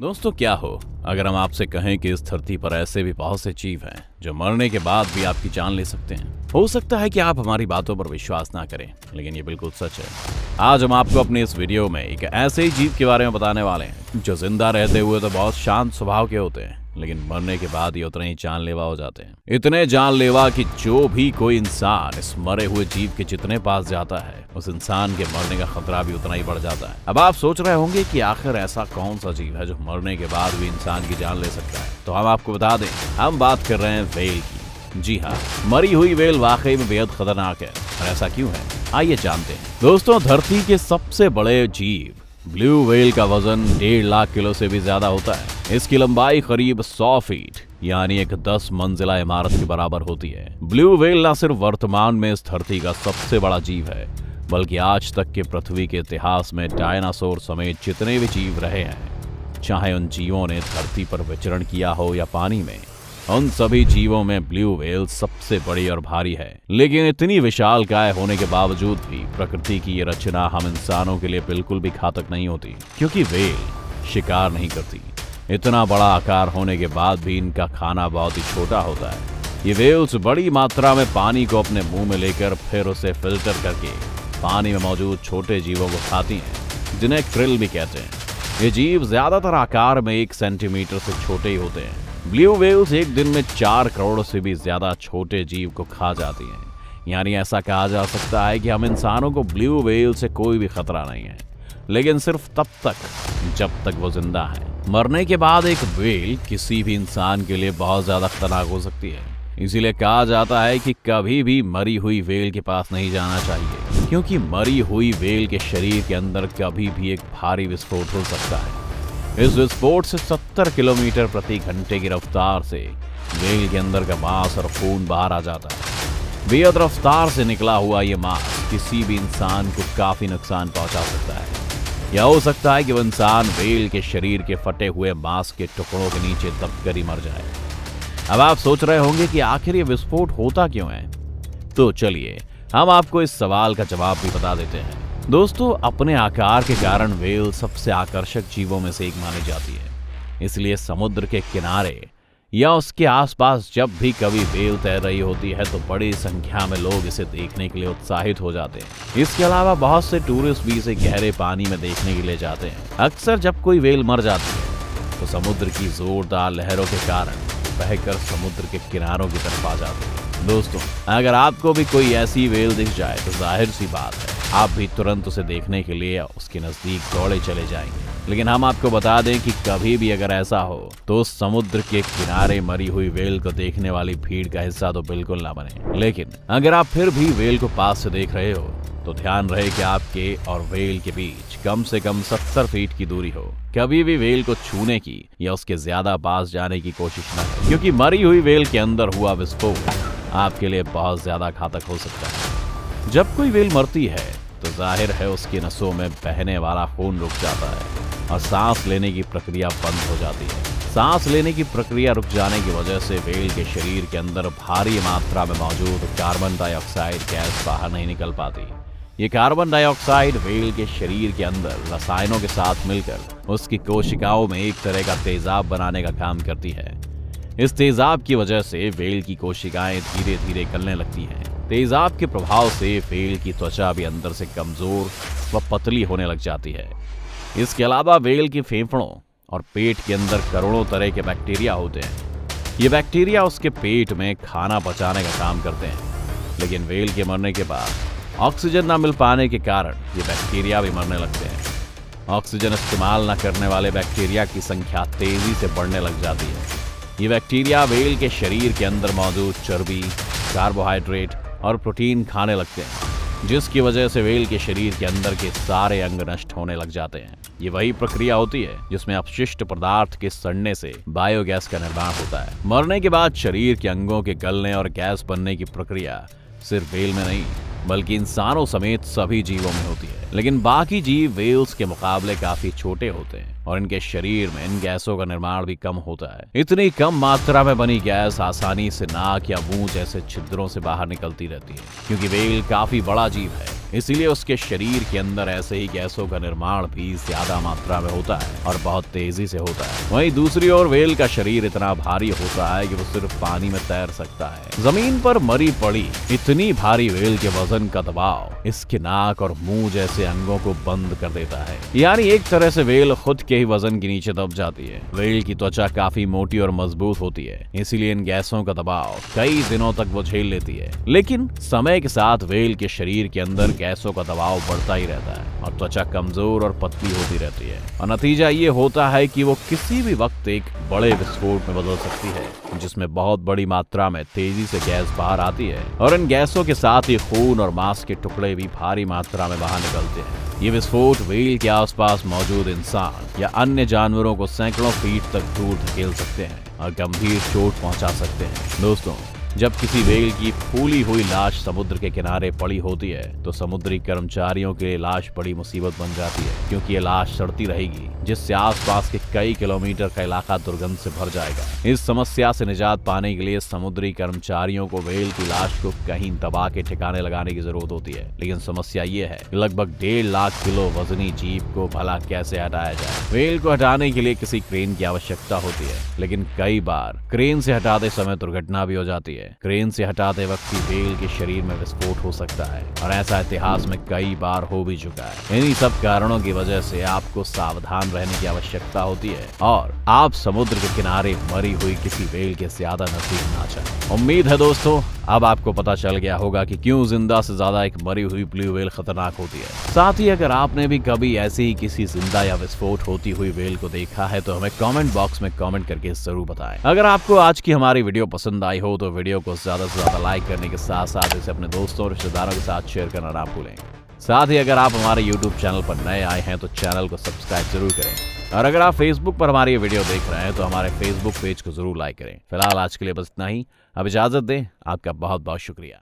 दोस्तों क्या हो अगर हम आपसे कहें कि इस धरती पर ऐसे भी बहुत से जीव हैं जो मरने के बाद भी आपकी जान ले सकते हैं। हो सकता है कि आप हमारी बातों पर विश्वास ना करें, लेकिन ये बिल्कुल सच है। आज हम आपको अपने इस वीडियो में एक ऐसे ही जीव के बारे में बताने वाले हैं जो जिंदा रहते हुए तो बहुत शांत स्वभाव के होते हैं, लेकिन मरने के बाद ये उतने ही जानलेवा हो जाते हैं। इतने जानलेवा कि जो भी कोई इंसान इस मरे हुए जीव के जितने पास जाता है, उस इंसान के मरने का खतरा भी उतना ही बढ़ जाता है। अब आप सोच रहे होंगे कि आखिर ऐसा कौन सा जीव है जो मरने के बाद भी इंसान की जान ले सकता है। तो हम आपको बता दें, हम बात कर रहे हैं व्हेल की। जी हाँ, मरी हुई व्हेल वाकई में बेहद खतरनाक है। और ऐसा क्यों है, आइए जानते हैं। दोस्तों, धरती के सबसे बड़े जीव ब्लू व्हेल का वजन 1.5 लाख किलो से भी ज्यादा होता है। इसकी लंबाई करीब 100 फीट यानी एक 10 मंजिला इमारत के बराबर होती है। ब्लू व्हेल न सिर्फ वर्तमान में इस धरती का सबसे बड़ा जीव है, बल्कि आज तक के पृथ्वी के इतिहास में डायनासोर समेत जितने भी जीव रहे हैं, चाहे उन जीवों ने धरती पर विचरण किया हो या पानी में, उन सभी जीवों में ब्लू व्हेल सबसे बड़ी और भारी है। लेकिन इतनी विशालकाय होने के बावजूद भी प्रकृति की ये रचना हम इंसानों के लिए बिल्कुल भी घातक नहीं होती, क्योंकि व्हेल शिकार नहीं करती। इतना बड़ा आकार होने के बाद भी इनका खाना बहुत ही छोटा होता है। ये व्हेल्स बड़ी मात्रा में पानी को अपने मुंह में लेकर फिर उसे फिल्टर करके पानी में मौजूद छोटे जीवों को खाती हैं, जिन्हें क्रिल भी कहते हैं। ये जीव ज्यादातर आकार में 1 सेंटीमीटर से छोटे ही होते हैं। ब्लू व्हेल्स एक दिन में 4 करोड़ से भी ज्यादा छोटे जीव को खा जाती हैं। यानी ऐसा कहा जा सकता है कि हम इंसानों को ब्लू व्हेल से कोई भी खतरा नहीं है, लेकिन सिर्फ तब तक जब तक वो जिंदा है। मरने के बाद एक व्हेल किसी भी इंसान के लिए बहुत ज्यादा खतरनाक हो सकती है। इसीलिए कहा जाता है कि कभी भी मरी हुई व्हेल के पास नहीं जाना चाहिए, क्योंकि मरी हुई व्हेल के शरीर के अंदर कभी भी एक भारी विस्फोट हो सकता है। इस विस्फोट से 70 किलोमीटर प्रति घंटे की रफ्तार से व्हेल के अंदर का मांस और खून बाहर आ जाता है। बेहद रफ्तार से निकला हुआ ये मांस किसी भी इंसान को काफी नुकसान पहुंचा सकता है। या हो सकता है कि वो इंसान व्हेल के शरीर के फटे हुए मांस के टुकड़ों के नीचे दबकर ही मर जाए। अब आप सोच रहे होंगे कि आखिर ये विस्फोट होता क्यों है, तो चलिए हम आपको इस सवाल का जवाब भी बता देते हैं। दोस्तों, अपने आकार के कारण व्हेल सबसे आकर्षक जीवों में से एक मानी जाती है। इसलिए समुद्र के किनारे या उसके आसपास जब भी कभी व्हेल तैर रही होती है, तो बड़ी संख्या में लोग इसे देखने के लिए उत्साहित हो जाते हैं। इसके अलावा बहुत से टूरिस्ट भी इसे गहरे पानी में देखने के लिए जाते हैं। अक्सर जब कोई व्हेल मर जाती है, तो समुद्र की जोरदार लहरों के कारण बहकर समुद्र के किनारों की तरफ आ जाते हैं। दोस्तों, अगर आपको भी कोई ऐसी व्हेल दिख जाए, तो जाहिर सी बात है आप भी तुरंत उसे देखने के लिए उसके नजदीक दौड़े चले जाएंगे। लेकिन हम आपको बता दें कि कभी भी अगर ऐसा हो, तो उस समुद्र के किनारे मरी हुई व्हेल को देखने वाली भीड़ का हिस्सा तो बिल्कुल ना बने। लेकिन अगर आप फिर भी व्हेल को पास से देख रहे हो, तो ध्यान रहे कि आपके और व्हेल के बीच कम से कम 70 फीट की दूरी हो। कभी भी व्हेल को छूने की या उसके ज्यादा पास जाने की कोशिश न करें, क्योंकि मरी हुई व्हेल के अंदर हुआ विस्फोट आपके लिए बहुत ज्यादा घातक हो सकता है। जब कोई व्हेल मरती है, तो जाहिर है उसकी नसों में बहने वाला खून रुक जाता है और सांस लेने की प्रक्रिया बंद हो जाती है। सांस लेने की प्रक्रिया रुक जाने की वजह से व्हेल के शरीर के अंदर भारी मात्रा में मौजूद कार्बन डाइऑक्साइड गैस बाहर नहीं निकल पाती। ये कार्बन डाइऑक्साइड व्हेल के शरीर के अंदर रसायनों के साथ मिलकर उसकी कोशिकाओं में एक तरह का तेजाब बनाने का काम करती है। इस तेजाब की वजह से व्हेल की कोशिकाएं धीरे धीरे गलने लगती हैं। तेजाब के प्रभाव से व्हेल की त्वचा भी अंदर से कमजोर व पतली होने लग जाती है। इसके अलावा व्हेल के फेफड़ों और पेट के अंदर करोड़ों तरह के बैक्टीरिया होते हैं। ये बैक्टीरिया उसके पेट में खाना पचाने का काम करते हैं। लेकिन व्हेल के मरने के बाद ऑक्सीजन न मिल पाने के कारण ये बैक्टीरिया भी मरने लगते हैं। ऑक्सीजन इस्तेमाल न करने वाले बैक्टीरिया की संख्या तेजी से बढ़ने लग जाती है। ये बैक्टीरिया व्हेल के शरीर के अंदर मौजूद चर्बी, कार्बोहाइड्रेट और प्रोटीन खाने लगते हैं, जिसकी वजह से व्हेल के शरीर के अंदर के सारे अंग नष्ट होने लग जाते हैं। ये वही प्रक्रिया होती है जिसमें अपशिष्ट पदार्थ के सड़ने से बायोगैस का निर्माण होता है। मरने के बाद शरीर के अंगों के गलने और गैस बनने की प्रक्रिया सिर्फ व्हेल में नहीं, बल्कि इंसानों समेत सभी जीवों में होती है। लेकिन बाकी जीव व्हेल्स के मुकाबले काफी छोटे होते हैं और इनके शरीर में इन गैसों का निर्माण भी कम होता है। इतनी कम मात्रा में बनी गैस आसानी से नाक या मुंह जैसे छिद्रों से बाहर निकलती रहती है। क्योंकि व्हेल काफी बड़ा जीव है, इसीलिए उसके शरीर के अंदर ऐसे ही गैसों का निर्माण भी ज्यादा मात्रा में होता है और बहुत तेजी से होता है। वहीं दूसरी ओर व्हेल का शरीर इतना भारी होता है कि वो सिर्फ पानी में तैर सकता है। जमीन पर मरी पड़ी इतनी भारी व्हेल के वजन का दबाव इसके नाक और मुंह जैसे अंगों को बंद कर देता है। यानी एक तरह से व्हेल खुद के ही वजन के नीचे दब जाती है। व्हेल की त्वचा काफी मोटी और मजबूत होती है, इसीलिए इन गैसों का दबाव कई दिनों तक वो झेल लेती है। लेकिन समय के साथ व्हेल के शरीर के अंदर गैसों का दबाव बढ़ता ही रहता है और त्वचा कमजोर और पतली होती रहती है और नतीजा ये होता है कि वो किसी भी वक्त एक बड़े विस्फोट में बदल सकती है, जिसमें बहुत बड़ी मात्रा में तेजी से गैस बाहर आती है और इन गैसों के साथ ही खून और मांस के टुकड़े भी भारी मात्रा में बाहर निकलते हैं। ये विस्फोट व्हेल के आसपास मौजूद इंसान या अन्य जानवरों को सैकड़ों फीट तक दूर धकेल सकते हैं और गंभीर चोट पहुंचा सकते हैं। दोस्तों, जब किसी व्हेल की फूली हुई लाश समुद्र के किनारे पड़ी होती है तो समुद्री कर्मचारियों के लिए लाश बड़ी मुसीबत बन जाती है, क्योंकि ये लाश सड़ती रहेगी, जिससे आसपास के कई किलोमीटर का इलाका दुर्गंध से भर जाएगा। इस समस्या से निजात पाने के लिए समुद्री कर्मचारियों को व्हेल की लाश को कहीं दबा के ठिकाने लगाने की जरूरत होती है। लेकिन समस्या ये है कि लगभग 1.5 लाख किलो वजनी जीव को भला कैसे हटाया जाए। व्हेल को हटाने के लिए किसी क्रेन की आवश्यकता होती है, लेकिन कई बार क्रेन से हटाते समय दुर्घटना भी हो जाती है। क्रेन से हटाते वक्त व्हेल के शरीर में विस्फोट हो सकता है और ऐसा इतिहास में कई बार हो भी चुका है। इन्हीं सब कारणों की वजह से आपको सावधान रहने की आवश्यकता होती है और आप समुद्र के किनारे मरी हुई किसी व्हेल के ज्यादा नजदीक ना जाएं। उम्मीद है दोस्तों अब आपको पता चल गया होगा कि क्यों जिंदा से ज्यादा एक मरी हुई ब्लू व्हेल खतरनाक होती है। साथ ही अगर आपने भी कभी ऐसी ही किसी जिंदा या विस्फोट होती हुई व्हेल को देखा है तो हमें कमेंट बॉक्स में कमेंट करके जरूर बताएं। अगर आपको आज की हमारी वीडियो पसंद आई हो तो वीडियो को ज्यादा से ज्यादा लाइक करने के साथ साथ इसे अपने दोस्तों और रिश्तेदारों के साथ शेयर करना ना भूलें। साथ ही अगर आप हमारे YouTube चैनल पर नए आए हैं तो चैनल को सब्सक्राइब जरूर करें और अगर आप Facebook पर हमारी ये वीडियो देख रहे हैं तो हमारे Facebook पेज को जरूर लाइक करें। फिलहाल आज के लिए बस इतना ही। अब इजाजत दें। आपका बहुत बहुत शुक्रिया।